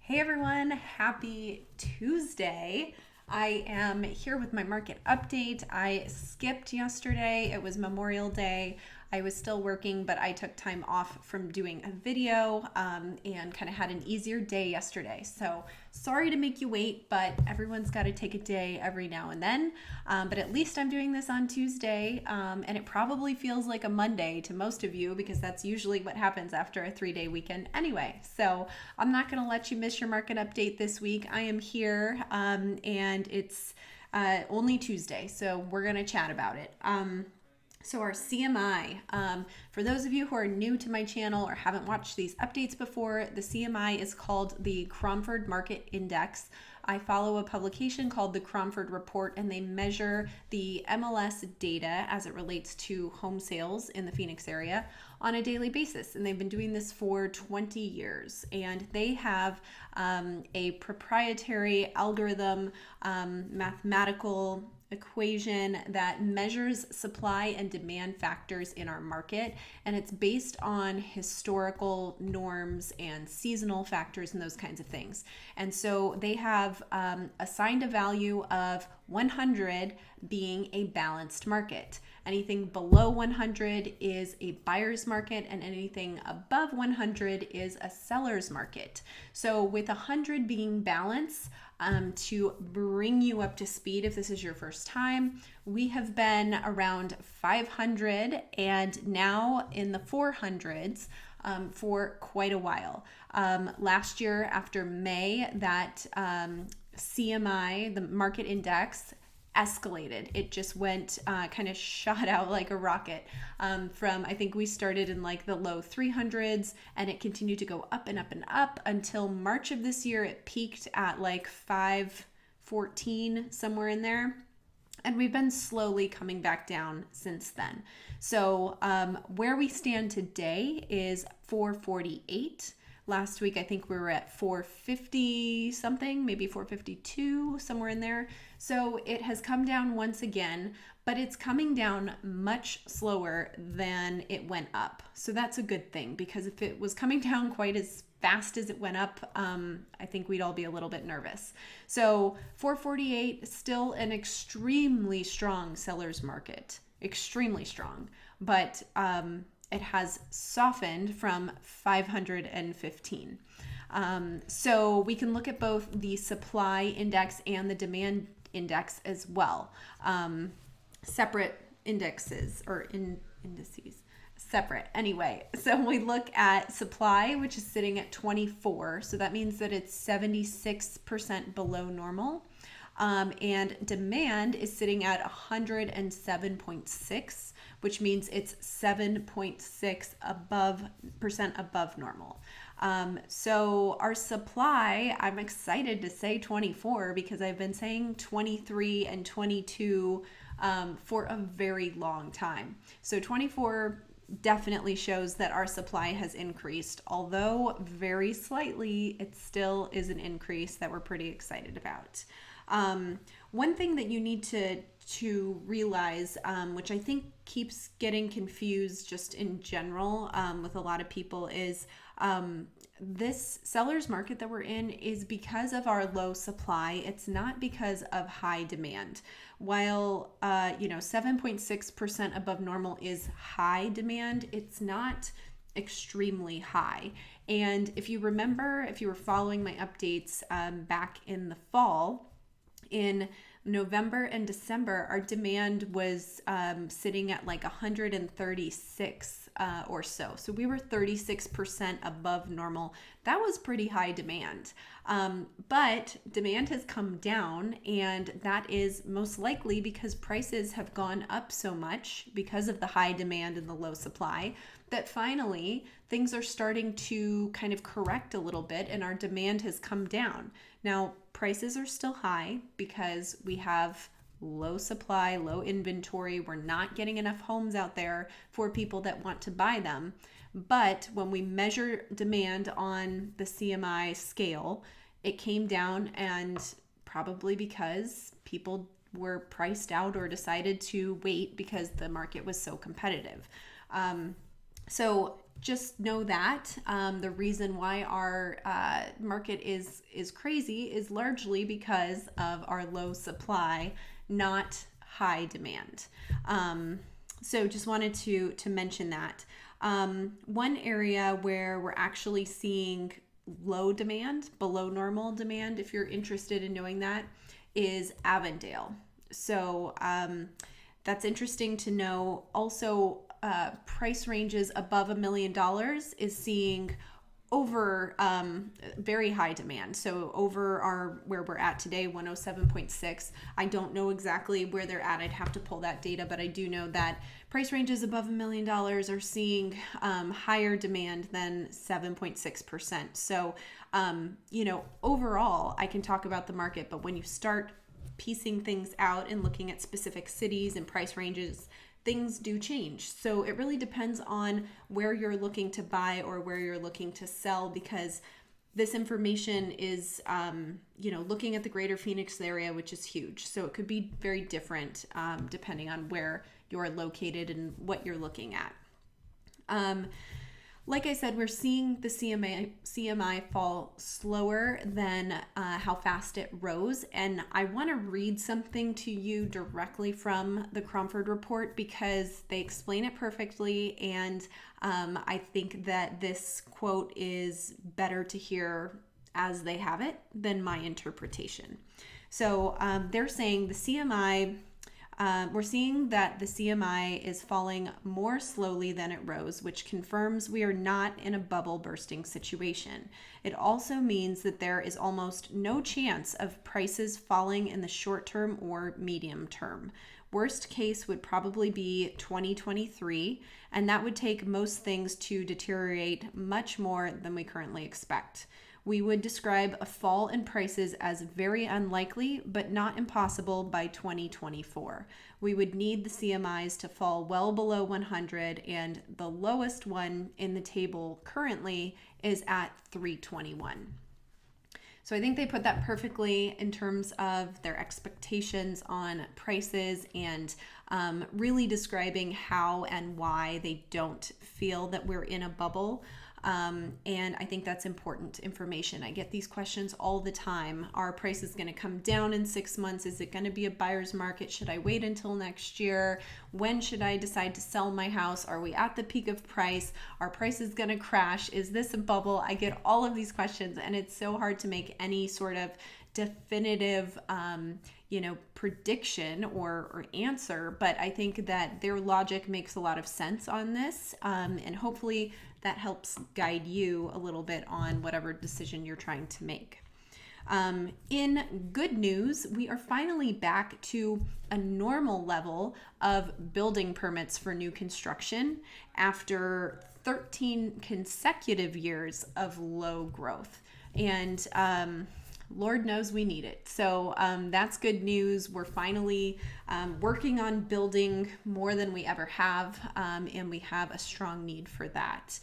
Hey everyone, happy Tuesday. I am here with my market update. I skipped yesterday. It was Memorial Day. I was still working, but I took time off from doing a video and kind of had an easier day yesterday. So sorry to make you wait, but everyone's got to take a day every now and then. But at least I'm doing this on Tuesday, and it probably feels like a Monday to most of you because that's usually what happens after a 3-day weekend anyway. So I'm not going to let you miss your market update this week. I am here, and it's only Tuesday, so we're going to chat about it. So our CMI, for those of you who are new to my channel or haven't watched these updates before, the CMI is called the Cromford Market Index. I follow a publication called the Cromford Report, and they measure the MLS data as it relates to home sales in the Phoenix area on a daily basis. And they've been doing this for 20 years. And they have a proprietary algorithm, mathematical equation that measures supply and demand factors in our market, and it's based on historical norms and seasonal factors and those kinds of things. And so they have assigned a value of 100 being a balanced market. Anything below 100 is a buyer's market, and anything above 100 is a seller's market. So with 100 being balanced, to bring you up to speed if this is your first time, we have been around 500 and now in the 400s for quite a while. Last year after May, that CMI, the market index, escalated. It just went kind of shot out like a rocket from, I think we started in like the low 300s, and it continued to go up and up and up until March of this year. It peaked at like 514, somewhere in there. And we've been slowly coming back down since then. So where we stand today is 448. Last week, I think we were at 450 something, maybe 452, somewhere in there. So it has come down once again, but it's coming down much slower than it went up. So that's a good thing, because if it was coming down quite as fast as it went up, I think we'd all be a little bit nervous. So 448 is still an extremely strong seller's market, extremely strong, but it has softened from 515. So we can look at both the supply index and the demand index as well. Separate indexes or indices. Separate. Anyway, so we look at supply, which is sitting at 24. So that means that it's 76% below normal. And demand is sitting at 107.6, which means it's 7.6% above normal. So our supply, I'm excited to say 24 because I've been saying 23 and 22 for a very long time. So 24 definitely shows that our supply has increased, although very slightly. It still is an increase that we're pretty excited about. One thing that you need to realize, which I think keeps getting confused just in general with a lot of people, is this seller's market that we're in is because of our low supply. It's not because of high demand. While 7.6% above normal is high demand, it's not extremely high. And if you remember, if you were following my updates back in the fall, in November and December, our demand was sitting at like 136 or so. So we were 36% above normal. That was pretty high demand. But demand has come down, and that is most likely because prices have gone up so much because of the high demand and the low supply, that finally things are starting to kind of correct a little bit, and our demand has come down. Now, prices are still high because we have low supply, low inventory. We're not getting enough homes out there for people that want to buy them. But when we measure demand on the CMI scale, it came down, and probably because people were priced out or decided to wait because the market was so competitive. So just know that the reason why our market is crazy is largely because of our low supply, not high demand. So just wanted to mention that. One area where we're actually seeing low demand, below normal demand, if you're interested in knowing that, is Avondale. So that's interesting to know. Also, price ranges above $1 million is seeing over very high demand. So over our where we're at today, 107.6. I don't know exactly where they're at. I'd have to pull that data, but I do know that price ranges above $1 million are seeing higher demand than 7.6%. So overall, I can talk about the market, but when you start piecing things out and looking at specific cities and price ranges, things do change. So it really depends on where you're looking to buy or where you're looking to sell, because this information is, looking at the greater Phoenix area, which is huge. So it could be very different depending on where you're located and what you're looking at. Like I said, we're seeing the CMI fall slower than how fast it rose. And I want to read something to you directly from the Cromford report because they explain it perfectly. And I think that this quote is better to hear as they have it than my interpretation. So they're saying the CMI... we're seeing that the CMI is falling more slowly than it rose, which confirms we are not in a bubble bursting situation. It also means that there is almost no chance of prices falling in the short term or medium term. Worst case would probably be 2023, and that would take most things to deteriorate much more than we currently expect. We would describe a fall in prices as very unlikely, but not impossible by 2024. We would need the CMIs to fall well below 100, and the lowest one in the table currently is at 321. So I think they put that perfectly in terms of their expectations on prices and really describing how and why they don't feel that we're in a bubble. And I think that's important information. I get these questions all the time. Are prices going to come down in 6 months? Is it going to be a buyer's market? Should I wait until next year? When should I decide to sell my house? Are we at the peak of price? Are prices going to crash? Is this a bubble? I get all of these questions, and it's so hard to make any sort of definitive prediction or answer, but I think that their logic makes a lot of sense on this, and hopefully that helps guide you a little bit on whatever decision you're trying to make. In good news, we are finally back to a normal level of building permits for new construction after 13 consecutive years of low growth. And Lord knows we need it. So that's good news. We're finally working on building more than we ever have, and we have a strong need for that.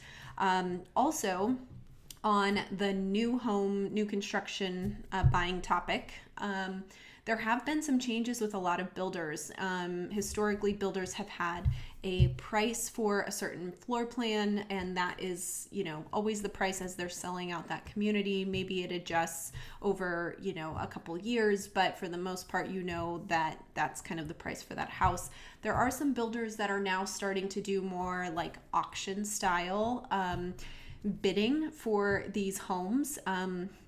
Also, on the new construction buying topic, there have been some changes with a lot of builders. Historically, builders have had a price for a certain floor plan, and that is, always the price as they're selling out that community. Maybe it adjusts over, a couple years, but for the most part, that that's kind of the price for that house. There are some builders that are now starting to do more like auction style bidding for these homes,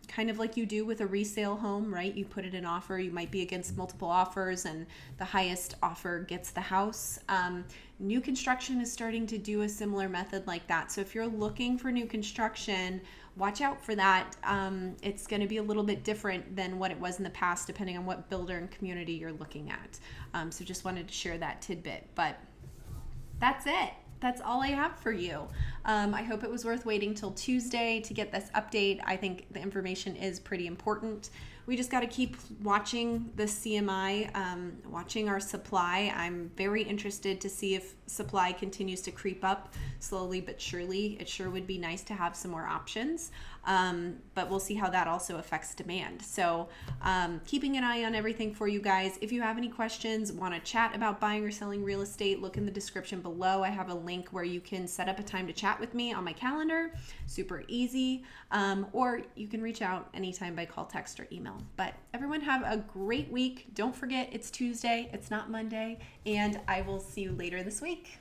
kind of like you do with a resale home, right? You put it in offer, you might be against multiple offers, and the highest offer gets the house. New construction is starting to do a similar method like that. So if you're looking for new construction, watch out for that. It's going to be a little bit different than what it was in the past, depending on what builder and community you're looking at. So just wanted to share that tidbit, but that's it. That's all I have for you. I hope it was worth waiting till Tuesday to get this update. I think the information is pretty important. We just got to keep watching the CMI, watching our supply. I'm very interested to see if supply continues to creep up slowly but surely. It sure would be nice to have some more options, but we'll see how that also affects demand. So keeping an eye on everything for you guys. If you have any questions, want to chat about buying or selling real estate, look in the description below. I have a link where you can set up a time to chat chat with me on my calendar. Super easy. Or you can reach out anytime by call, text, or email. But everyone have a great week. Don't forget, it's Tuesday. It's not Monday. And I will see you later this week.